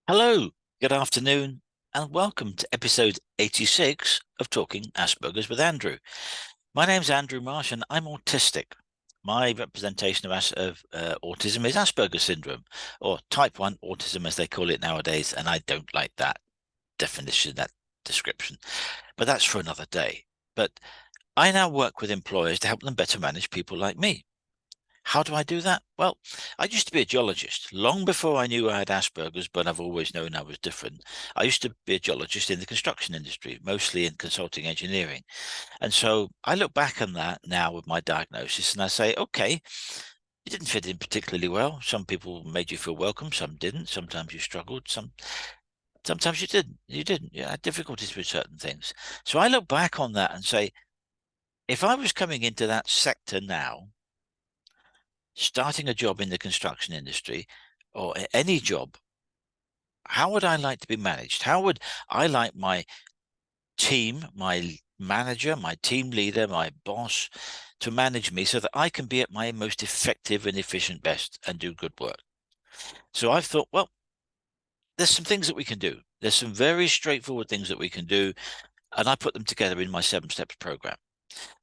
Hello, good afternoon, and welcome to episode 86 of Talking Asperger's with Andrew. My name's Andrew Marsh, and I'm autistic. My representation of autism is Asperger's syndrome, or type 1 autism, as they call it nowadays, and I don't like that definition, that description, but that's for another day. But I now work with employers to help them better manage people like me. How do I do that? Well, I used to be a geologist long before I knew I had Asperger's, but I've always known I was different. I used to be a geologist in the construction industry, mostly in consulting engineering. And so I look back on that now with my diagnosis and I say, okay, you didn't fit in particularly well. Some people made you feel welcome, some didn't. Sometimes you struggled, sometimes you didn't. You didn't. You had difficulties with certain things. So I look back on that and say, if I was coming into that sector now, starting a job in the construction industry or any job, how would I like to be managed? How would I like my team, my manager, my team leader, my boss to manage me so that I can be at my most effective and efficient best and do good work? So I've thought, well, there's some things that we can do. There's some very straightforward things that we can do, and I put them together in my 7 steps program.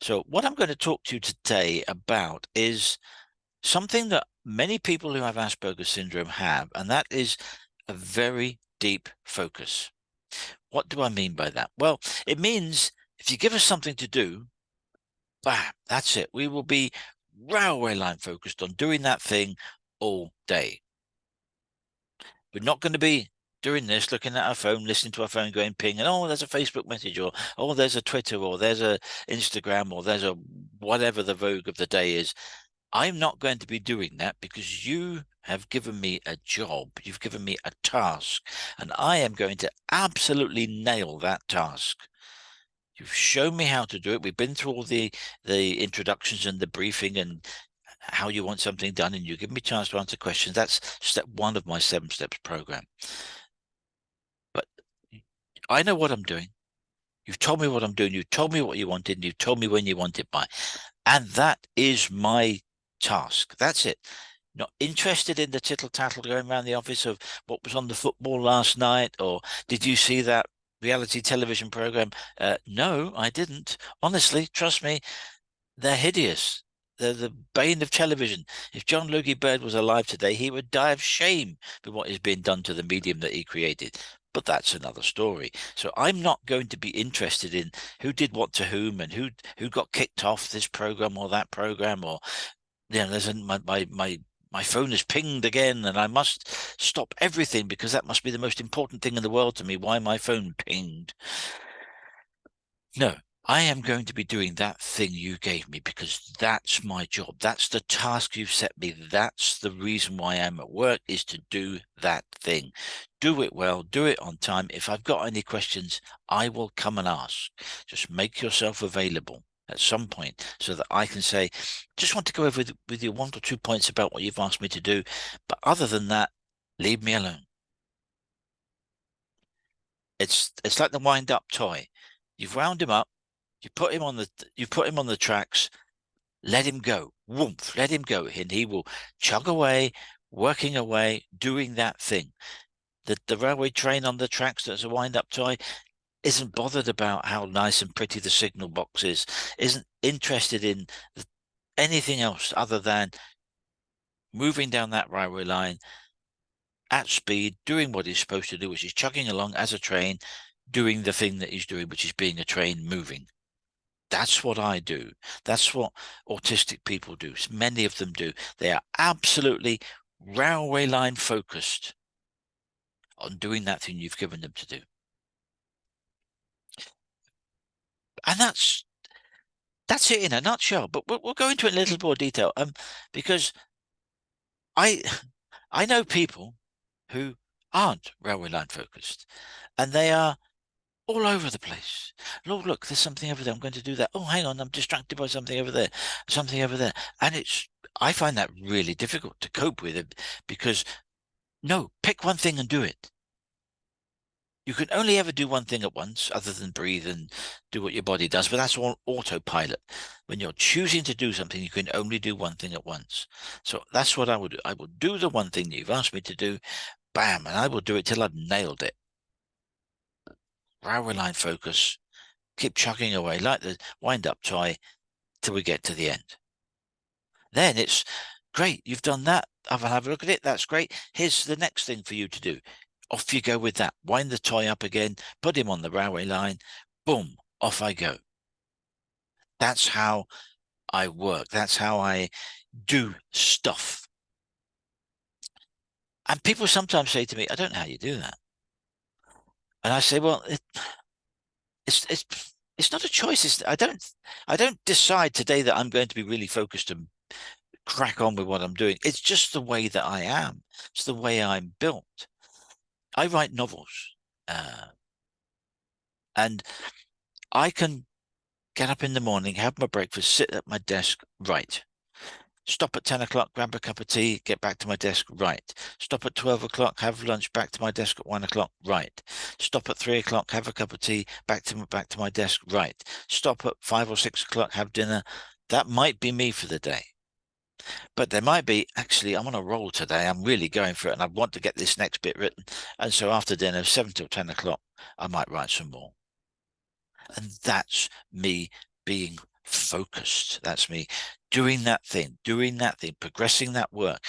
So what I'm going to talk to you today about is something that many people who have Asperger's syndrome have, and that is a very deep focus. What do I mean by that? Well, it means if you give us something to do, bam, that's it. We will be railway line focused on doing that thing all day. We're not going to be doing this, looking at our phone, listening to our phone, going ping, and oh, there's a Facebook message, or oh, there's a Twitter, or there's a Instagram, or there's a whatever the vogue of the day is. I'm not going to be doing that because you have given me a job, you've given me a task, and I am going to absolutely nail that task. You've shown me how to do it. We've been through all the introductions and the briefing and how you want something done, and you give me a chance to answer questions. That's step 1 of my 7 steps program. But I know what I'm doing. You've told me what I'm doing. You told me what you wanted, and you told me when you want it by. And that is my task. That's it. Not interested in the tittle tattle going around the office of what was on the football last night, or did you see that reality television program? No, I didn't. Honestly, trust me, they're hideous. They're the bane of television. If John Logie Baird was alive today, he would die of shame for what is being done to the medium that he created. But that's another story. So I'm not going to be interested in who did what to whom and who got kicked off this program or that program, or there's my phone is pinged again and I must stop everything because that must be the most important thing in the world to me. Why my phone pinged? No, I am going to be doing that thing you gave me because that's my job. That's the task you've set me. That's the reason why I'm at work, is to do that thing. Do it well, do it on time. If I've got any questions, I will come and ask. Just make yourself available at some point so that I can say, just want to go over with you 1 or 2 points about what you've asked me to do. But other than that, leave me alone. It's like the wind-up toy. You've wound him up. You put him on the tracks. Let him go. Woomph, let him go, and he will chug away, working away, doing that thing. The railway train on the tracks that's a wind-up toy isn't bothered about how nice and pretty the signal box is. Isn't interested in anything else other than moving down that railway line at speed, doing what he's supposed to do, which is chugging along as a train, doing the thing that he's doing, which is being a train moving. That's what I do. That's what autistic people do. Many of them do. They are absolutely railway line focused on doing that thing you've given them to do. And that's it in a nutshell. But we'll go into it in a little more detail. Because I I know people who aren't railway line focused, and they are all over the place. Lord, look, there's something over there. I'm going to do that. Oh, hang on, I'm distracted by something over there, something over there. And I find that really difficult to cope with it because no, pick one thing and do it. You can only ever do one thing at once other than breathe and do what your body does, but that's all autopilot. When you're choosing to do something, you can only do one thing at once. So that's what I would do. I will do the one thing that you've asked me to do, bam, and I will do it till I've nailed it. Railway line focus, keep chugging away like the wind-up toy till we get to the end. Then it's great. You've done that. I'll have a look at it. That's great. Here's the next thing for you to do. Off you go with that. Wind the toy up again, put him on the railway line. Boom, off I go. That's how I work. That's how I do stuff. And people sometimes say to me, I don't know how you do that. And I say, well, it's not a choice. I don't decide today that I'm going to be really focused and crack on with what I'm doing. It's just the way that I am. It's the way I'm built. I write novels, and I can get up in the morning, have my breakfast, sit at my desk, write. Stop at 10 o'clock, grab a cup of tea, get back to my desk, write. Stop at 12 o'clock, have lunch, back to my desk at 1 o'clock, write. Stop at 3 o'clock, have a cup of tea, back to my desk, write. Stop at 5 or 6 o'clock, have dinner. That might be me for the day. But there might be, actually, I'm on a roll today. I'm really going for it, and I want to get this next bit written. And so after dinner, 7 till 10 o'clock, I might write some more. And that's me being focused. That's me doing that thing, progressing that work,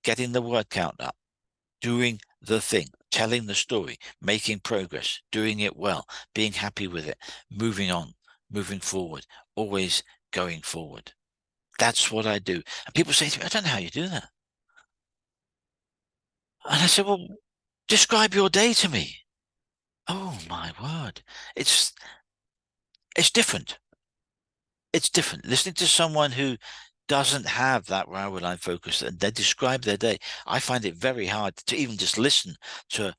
getting the word count up, doing the thing, telling the story, making progress, doing it well, being happy with it, moving on, moving forward, always going forward. That's what I do. And people say to me, I don't know how you do that. And I said, well, describe your day to me. Oh my word. It's different. It's different. Listening to someone who doesn't have that railway line focus and they describe their day, I find it very hard to even just listen to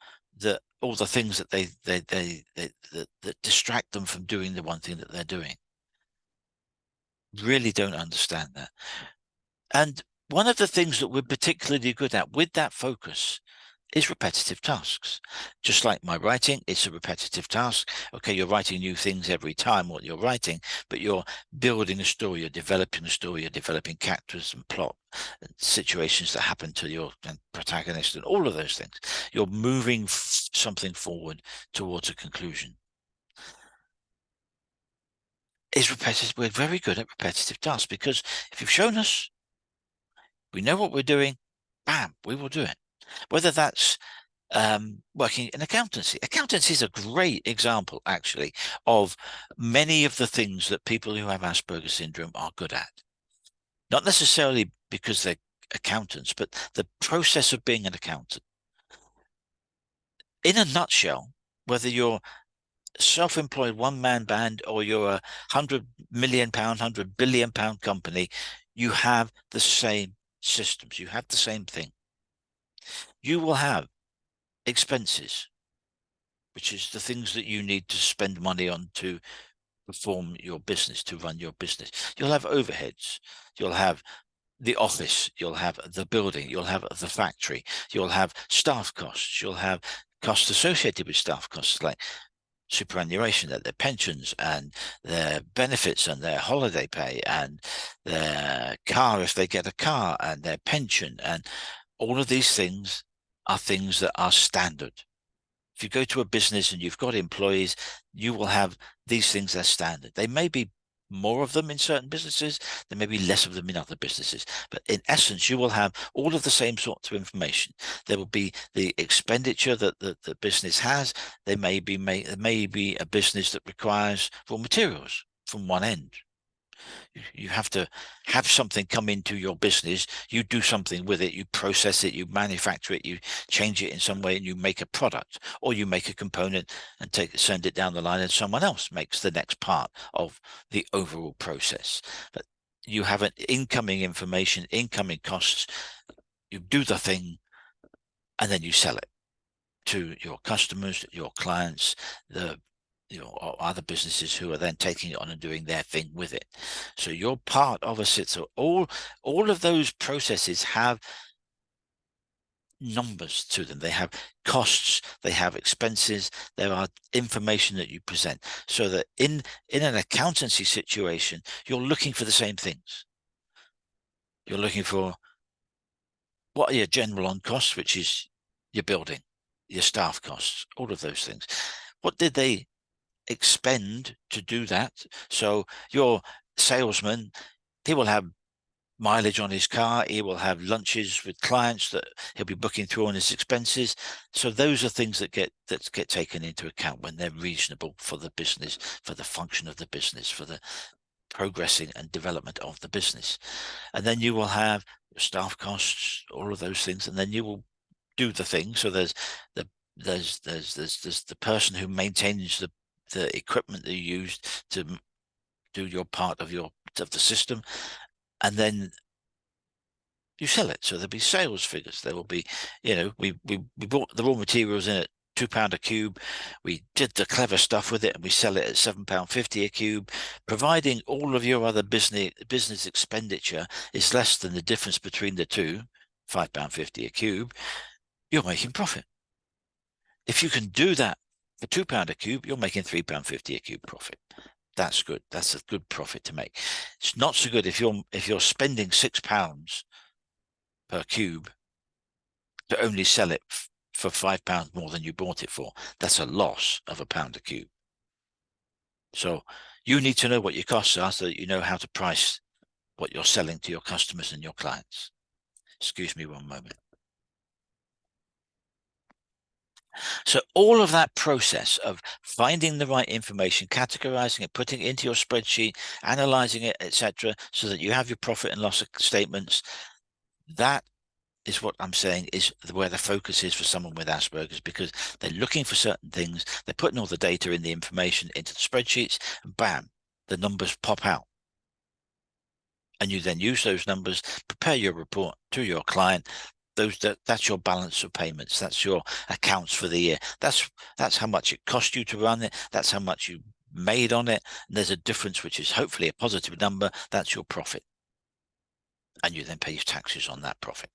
all the things that that distract them from doing the one thing that they're doing. Really don't understand that. And one of the things that we're particularly good at with that focus is repetitive tasks. Just like my writing, it's a repetitive task. Okay, you're writing new things every time what you're writing, but you're building a story, you're developing a story, you're developing characters and plot and situations that happen to your protagonist and all of those things. You're moving something forward towards a conclusion. Is repetitive. We're very good at repetitive tasks because if you've shown us, we know what we're doing, bam, we will do it. Whether that's working in accountancy. Accountancy is a great example, actually, of many of the things that people who have Asperger syndrome are good at. Not necessarily because they're accountants, but the process of being an accountant. In a nutshell, whether you're self-employed one-man band or you're a £100 million, £100 billion company, you have the same systems. You have the same thing. You will have expenses, which is the things that you need to spend money on to perform your business, to run your business. You'll have overheads. You'll have the office. You'll have the building. You'll have the factory. You'll have staff costs. You'll have costs associated with staff costs like superannuation, their pensions and their benefits and their holiday pay and their car if they get a car and their pension. And all of these things are things that are standard. If you go to a business and you've got employees, you will have these things as standard. They may be more of them in certain businesses, there may be less of them in other businesses. But in essence, you will have all of the same sorts of information. There will be the expenditure that the business has. There may be a business that requires raw materials from one end. You have to have something come into your business. You do something with it. You process it. You manufacture it. You change it in some way, and you make a product, or you make a component and send it down the line, and someone else makes the next part of the overall process. But you have an incoming information, incoming costs. You do the thing, and then you sell it to your customers, your clients, or other businesses who are then taking it on and doing their thing with it. So you're part of a system. So all of those processes have numbers to them. They have costs, they have expenses, there are information that you present. So that in an accountancy situation, you're looking for the same things. You're looking for what are your general on costs, which is your building, your staff costs, all of those things. What did they expend to do that? So your salesman, he will have mileage on his car, he will have lunches with clients that he'll be booking through on his expenses. So those are things that get taken into account when they're reasonable for the business, for the function of the business, for the progressing and development of the business. And then you will have staff costs, all of those things, and then you will do the thing. So there's the there's the person who maintains the equipment that you use to do your part of the system, and then you sell it. So there'll be sales figures. There will be, we bought the raw materials in at £2 a cube. We did the clever stuff with it, and we sell it at £7.50 a cube. Providing all of your other business expenditure is less than the difference between the two, £5.50 a cube, you're making profit. If you can do that for £2 a cube, you're making £3.50 a cube profit. That's good. That's a good profit to make. It's not so good if you're spending £6 per cube to only sell it for £5 more than you bought it for. That's a loss of £1 a cube. So you need to know what your costs are so that you know how to price what you're selling to your customers and your clients. Excuse me one moment. So all of that process of finding the right information, categorizing it, putting it into your spreadsheet, analyzing it, etc., so that you have your profit and loss statements, that is what I'm saying is where the focus is for someone with Asperger's, because they're looking for certain things, they're putting all the data in the information into the spreadsheets, and bam, the numbers pop out. And you then use those numbers, prepare your report to your client. That's your balance of payments. That's your accounts for the year. That's how much it cost you to run it. That's how much you made on it. And there's a difference, which is hopefully a positive number. That's your profit. And you then pay your taxes on that profit.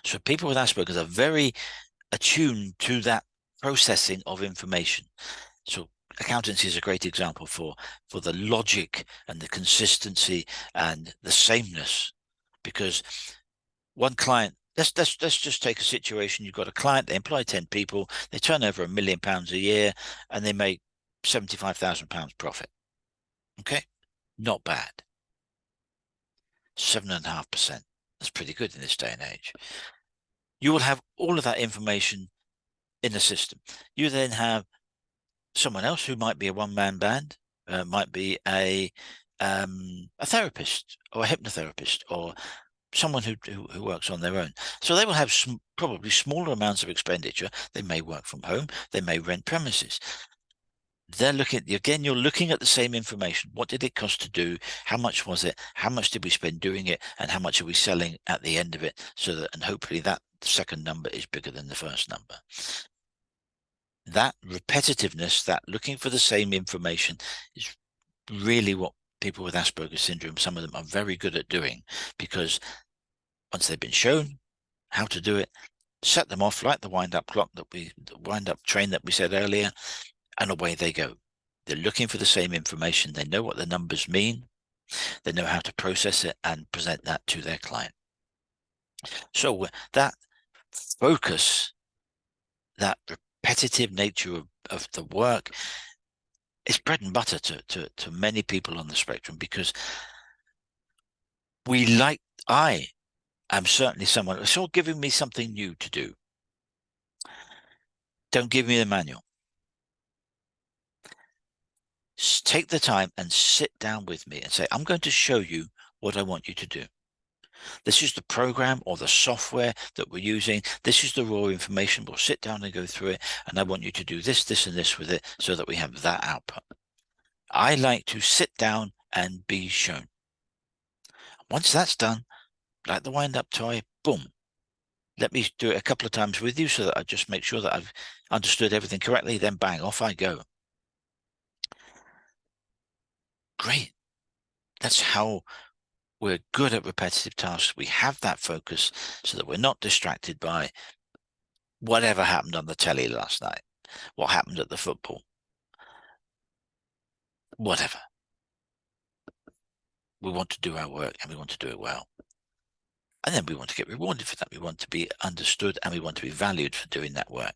So people with Asperger's are very attuned to that processing of information. So accountancy is a great example for the logic and the consistency and the sameness, because one client, let's just take a situation. You've got a client, they employ 10 people, they turn over £1 million a year, and they make £75,000 profit. Okay, not bad. 7.5%. That's pretty good in this day and age. You will have all of that information in the system. You then have someone else who might be a one-man band, might be a therapist or a hypnotherapist or someone who works on their own. So they will have probably smaller amounts of expenditure. They may work from home. They may rent premises. They're looking at, again, you're looking at the same information. What did it cost to do? How much was it? How much did we spend doing it? And how much are we selling at the end of it? So that, and hopefully that second number is bigger than the first number. That repetitiveness, that looking for the same information, is really what people with Asperger's syndrome, some of them are very good at doing, because once they've been shown how to do it, set them off like the wind-up train that we said earlier, and away they go. They're looking for the same information. They know what the numbers mean. They know how to process it and present that to their client. So that focus, that repetitive nature of the work, is bread and butter to many people on the spectrum, because I am certainly someone, it's all giving me something new to do. Don't give me the manual. Take the time and sit down with me and say, I'm going to show you what I want you to do. This is the program or the software that we're using. This is the raw information. We'll sit down and go through it. And I want you to do this, this, and this with it so that we have that output. I like to sit down and be shown. Once that's done, like the wind-up toy, boom. Let me do it a couple of times with you so that I just make sure that I've understood everything correctly. Then bang, off I go. Great. That's how we're good at repetitive tasks. We have that focus so that we're not distracted by whatever happened on the telly last night, what happened at the football, whatever. We want to do our work and we want to do it well. And then we want to get rewarded for that. We want to be understood and we want to be valued for doing that work.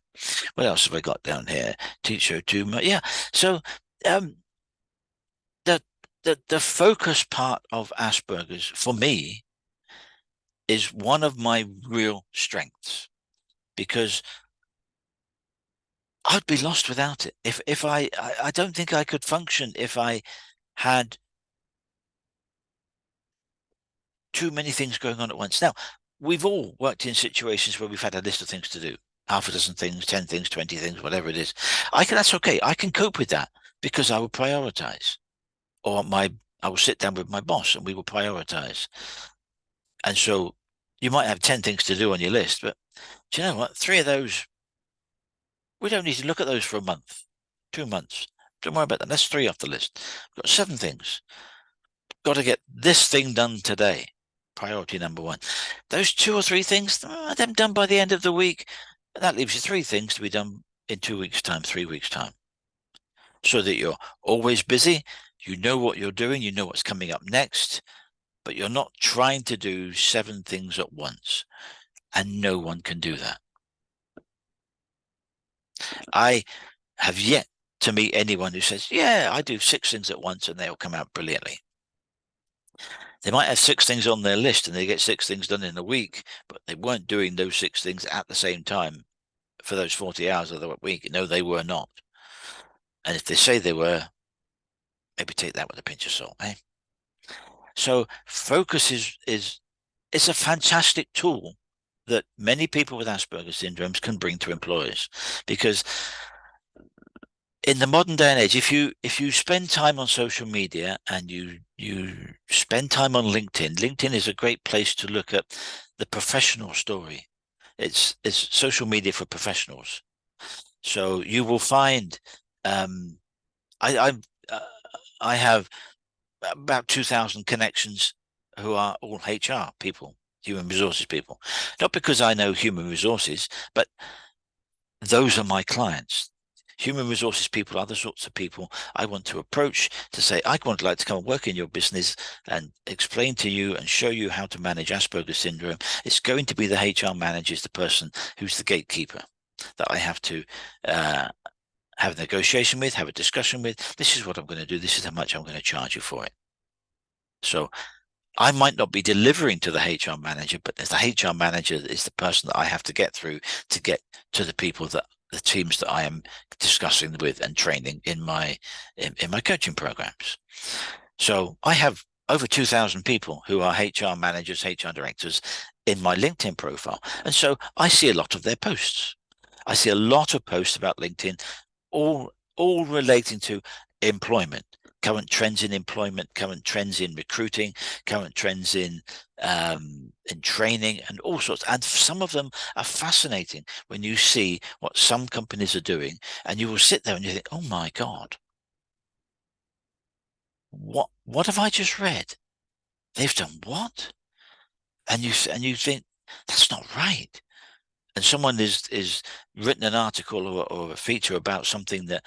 What else have I got down here? Teacher too much. Yeah. So um, the the focus part of Asperger's for me is one of my real strengths because I'd be lost without it. If I don't think I could function if I had too many things going on at once. Now, we've all worked in situations where we've had a list of things to do, half a dozen things, 10 things, 20 things, whatever it is. That's okay. I can cope with that because I will prioritize. Or I will sit down with my boss and we will prioritize. And so you might have 10 things to do on your list, but do you know what? 3 of those, we don't need to look at those for a month, 2 months. Don't worry about that. That's 3 off the list. We've got 7 things. Got to get this thing done today. Priority number 1. Those 2 or 3 things, them done by the end of the week. That leaves you 3 things to be done in 2 weeks' time, 3 weeks' time. So that you're always busy. You know what you're doing. You know what's coming up next. But you're not trying to do 7 things at once. And no one can do that. I have yet to meet anyone who says, yeah, I do 6 things at once and they'll come out brilliantly. They might have 6 things on their list and they get 6 things done in a week, but they weren't doing those 6 things at the same time for those 40 hours of the week. No, they were not. And if they say they were, maybe take that with a pinch of salt, eh? So focus is a fantastic tool that many people with Asperger's syndromes can bring to employers, because in the modern day and age, if you spend time on social media and you spend time on LinkedIn is a great place to look at the professional story. It's social media for professionals. So you will find I uh, I have about 2,000 connections who are all HR people, human resources people. Not because I know human resources, but those are my clients. Human resources people are the sorts of people I want to approach to say, I would like to come and work in your business and explain to you and show you how to manage Asperger's syndrome. It's going to be the HR manager, is the person who's the gatekeeper that I have to have a negotiation with, have a discussion with. This is what I'm going to do. This is how much I'm going to charge you for it. So I might not be delivering to the HR manager, but as the HR manager is the person that I have to get through to get to the people that the teams that I am discussing with and training in my coaching programs. So I have over 2,000 people who are HR managers, HR directors in my LinkedIn profile. And so I see a lot of their posts. I see a lot of posts about LinkedIn, all relating to employment, current trends in employment, current trends in recruiting, current trends in training, and all sorts. And some of them are fascinating when you see what some companies are doing, and you will sit there and you think, "Oh my God, what have I just read? They've done what?" And you think that's not right. And someone is written an article or a feature about something that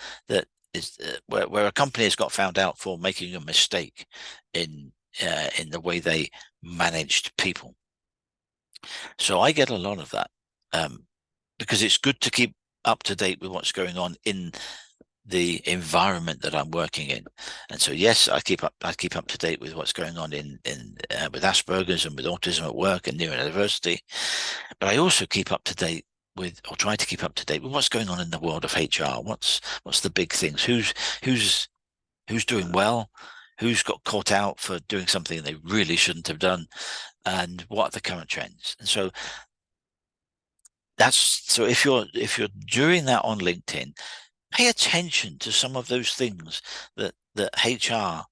is where a company has got found out for making a mistake in the way they managed people. So I get a lot of that because it's good to keep up to date with what's going on in the environment that I'm working in. And so yes, I keep up to date with what's going on in with Asperger's and with autism at work and near university, but I also keep up to date with, or try to keep up to date with, what's going on in the world of HR. What's the big things? Who's doing well? Who's got caught out for doing something they really shouldn't have done? And what are the current trends? And so if you're doing that on LinkedIn, pay attention to some of those things that HR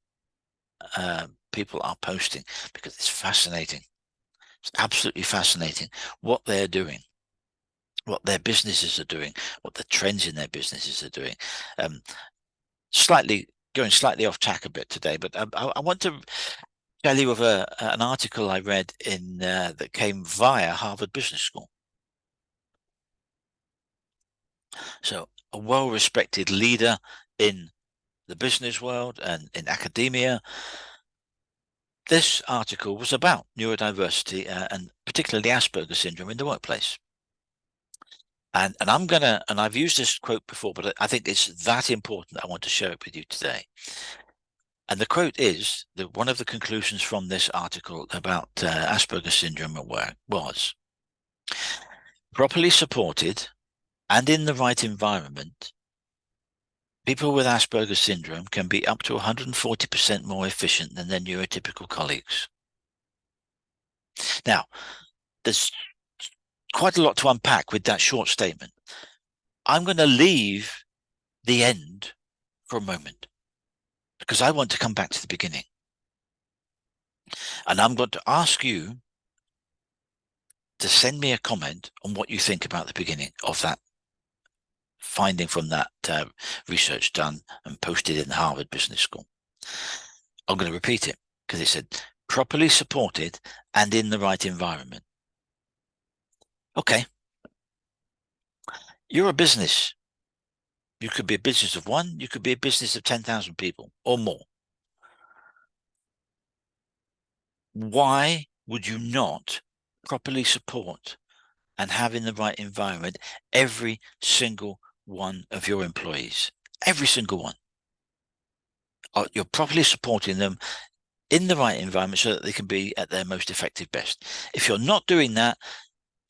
people are posting, because it's fascinating. It's absolutely fascinating what they're doing, what their businesses are doing, what the trends in their businesses are doing. Going slightly off track a bit today, but I want to tell you of an article I read in that came via Harvard Business School. So a well-respected leader in the business world and in academia This article was about neurodiversity and particularly Asperger syndrome in the workplace. And I've used this quote before, but I think it's that important that I want to share it with you today. And the quote is that one of the conclusions from this article about Asperger syndrome at work was, properly supported and in the right environment, people with Asperger syndrome can be up to 140% more efficient than their neurotypical colleagues. Now, there's quite a lot to unpack with that short statement. I'm going to leave the end for a moment because I want to come back to the beginning. And I'm going to ask you to send me a comment on what you think about the beginning of that finding from that research done and posted in Harvard Business School. I'm going to repeat it because it said properly supported and in the right environment. Okay. You're a business. You could be a business of one, you could be a business of 10,000 people or more. Why would you not properly support and have in the right environment every single one of your employees? Every single one. You're properly supporting them in the right environment so that they can be at their most effective best. If you're not doing that,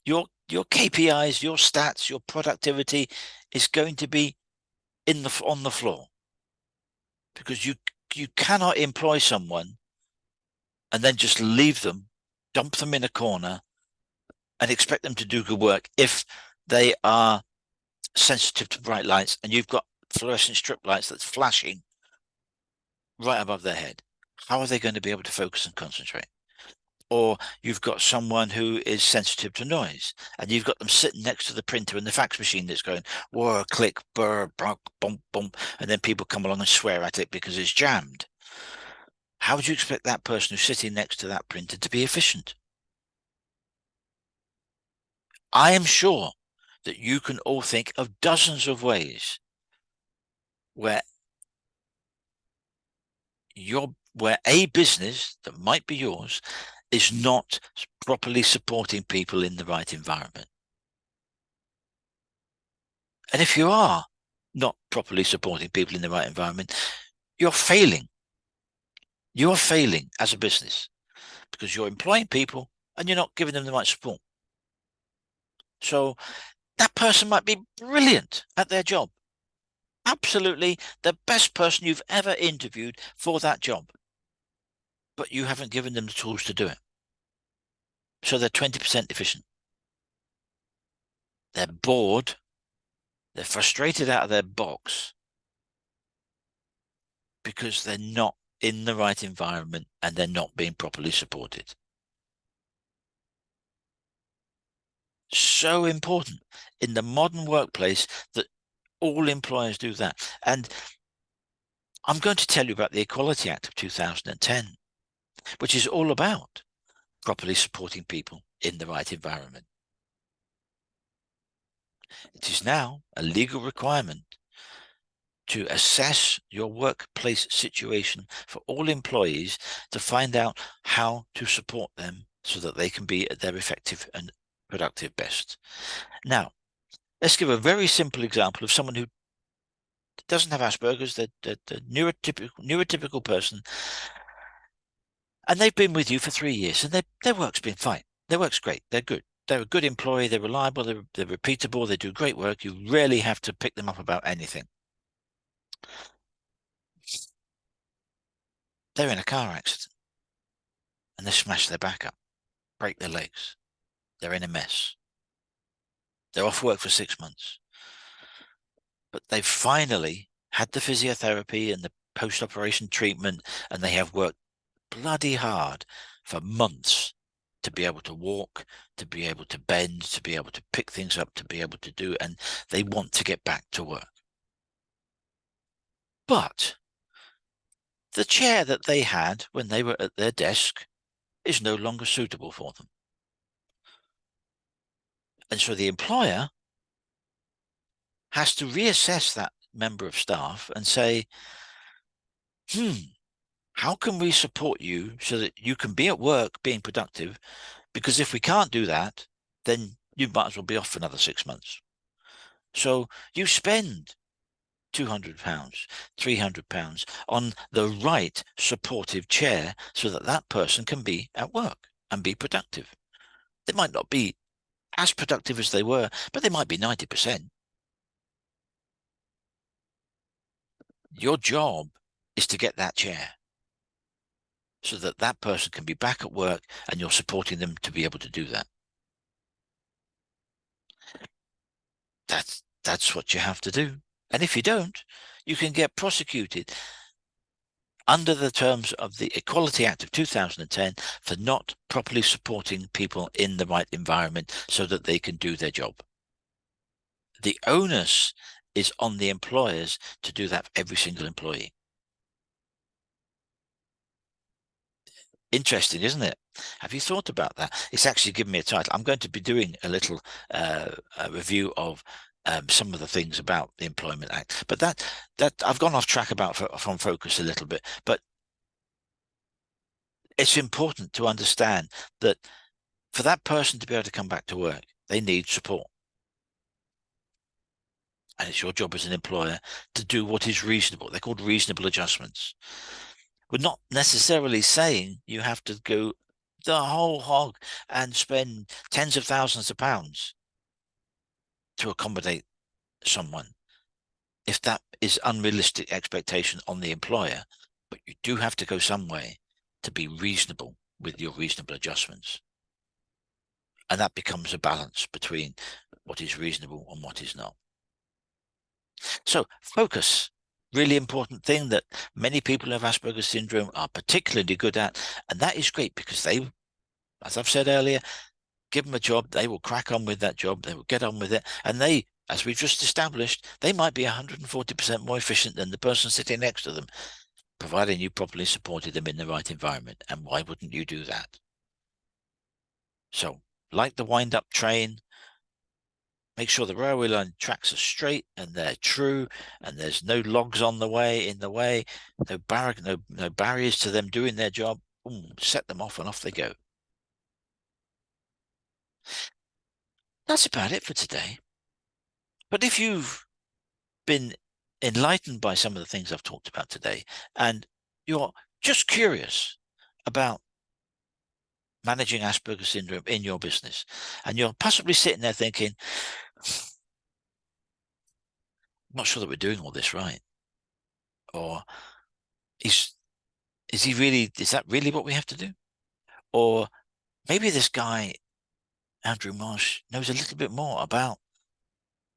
your KPIs, your stats, your productivity is going to be on the floor, because you cannot employ someone and then just leave them, dump them in a corner, and expect them to do good work if they are sensitive to bright lights and you've got fluorescent strip lights that's flashing right above their head. How are they going to be able to focus and concentrate? Or you've got someone who is sensitive to noise and you've got them sitting next to the printer and the fax machine that's going, whoa, click, burr, bump, bump, bump, and then people come along and swear at it because it's jammed. How would you expect that person who's sitting next to that printer to be efficient? I am sure that you can all think of dozens of ways where a business that might be yours is not properly supporting people in the right environment. And if you are not properly supporting people in the right environment, you're failing. You're failing as a business because you're employing people and you're not giving them the right support. So that person might be brilliant at their job. Absolutely the best person you've ever interviewed for that job. But you haven't given them the tools to do it. So they're 20% efficient. They're bored. They're frustrated out of their box because they're not in the right environment and they're not being properly supported. So important in the modern workplace that all employers do that. And I'm going to tell you about the Equality Act of 2010, which is all about properly supporting people in the right environment. It is now a legal requirement to assess your workplace situation for all employees to find out how to support them so that they can be at their effective and productive best. Now, let's give a very simple example of someone who doesn't have Asperger's, the neurotypical person, and they've been with you for 3 years and their work's been fine. Their work's great. They're good. They're a good employee. They're reliable. They're repeatable. They do great work. You rarely have to pick them up about anything. They're in a car accident and they smash their back up, break their legs. They're in a mess. They're off work for 6 months. But they've finally had the physiotherapy and the post-operation treatment, and they have worked bloody hard for months to be able to walk, to be able to bend, to be able to pick things up, to be able to do, and they want to get back to work. But the chair that they had when they were at their desk is no longer suitable for them. And so the employer has to reassess that member of staff and say, How can we support you so that you can be at work being productive? Because if we can't do that, then you might as well be off for another 6 months. So you spend £200, £300 on the right supportive chair so that that person can be at work and be productive. They might not be as productive as they were, but they might be 90%. Your job is to get that chair so that that person can be back at work and you're supporting them to be able to do that. That's what you have to do. And if you don't, you can get prosecuted under the terms of the Equality Act of 2010 for not properly supporting people in the right environment so that they can do their job. The onus is on the employers to do that for every single employee. Interesting, isn't it? Have you thought about that? It's actually given me a title. I'm going to be doing a little a review of some of the things about the Employment Act, but that I've gone off track about from focus a little bit. But it's important to understand that for that person to be able to come back to work, they need support. And it's your job as an employer to do what is reasonable. They're called reasonable adjustments. We're not necessarily saying you have to go the whole hog and spend tens of thousands of pounds to accommodate someone if that is unrealistic expectation on the employer. But you do have to go some way to be reasonable with your reasonable adjustments. And that becomes a balance between what is reasonable and what is not. So focus, really important thing that many people who have Asperger's syndrome are particularly good at. And that is great because they, as I've said earlier, give them a job, they will crack on with that job, they will get on with it. And they, as we've just established, they might be 140% more efficient than the person sitting next to them, providing you properly supported them in the right environment. And why wouldn't you do that? So, like the wind-up train, make sure the railway line tracks are straight and they're true, and there's no logs on the way, no barriers to them doing their job. Boom, set them off and off they go. That's about it for today. But if you've been enlightened by some of the things I've talked about today, and you're just curious about managing Asperger's syndrome in your business, and you're possibly sitting there thinking, I'm not sure that we're doing all this right, or is that really what we have to do? Or maybe this guy, Andrew Marsh, knows a little bit more about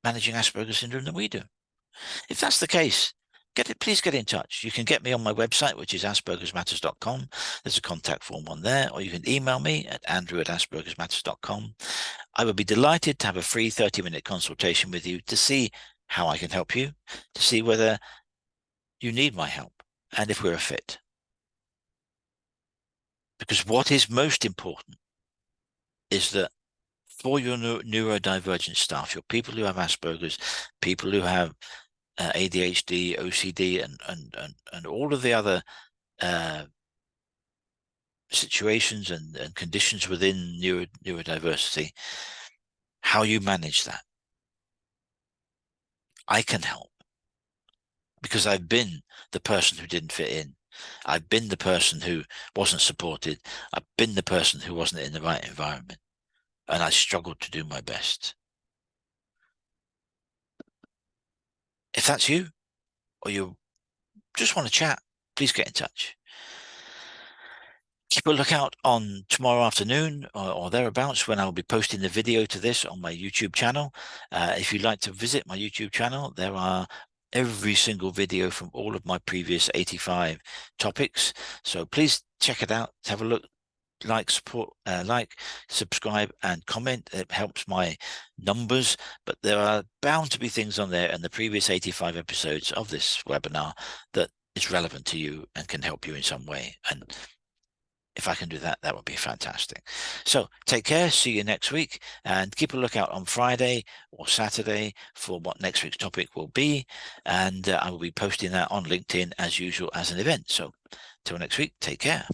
managing Asperger's syndrome than we do. If that's the case, please get in touch. You can get me on my website, which is aspergersmatters.com. There's a contact form on there, or you can email me at andrew@aspergersmatters.com. I would be delighted to have a free 30-minute consultation with you to see how I can help you, to see whether you need my help and if we're a fit. Because what is most important is that for your neurodivergent staff, your people who have Asperger's, people who have ADHD, OCD, and all of the other situations and conditions within neurodiversity, how you manage that. I can help because I've been the person who didn't fit in. I've been the person who wasn't supported. I've been the person who wasn't in the right environment. And I struggled to do my best. If that's you, or you just want to chat, please get in touch. Keep a lookout on tomorrow afternoon or thereabouts when I'll be posting the video to this on my YouTube channel. If you'd like to visit my YouTube channel, there are every single video from all of my previous 85 topics. So please check it out, have a look, like, subscribe, and comment. It helps my numbers, but there are bound to be things on there in the previous 85 episodes of this webinar that is relevant to you and can help you in some way. And If I can do that, that would be fantastic. So take care. See you next week, and keep a lookout on Friday or Saturday for what next week's topic will be. And I will be posting that on LinkedIn as usual as an event. So till next week, take care.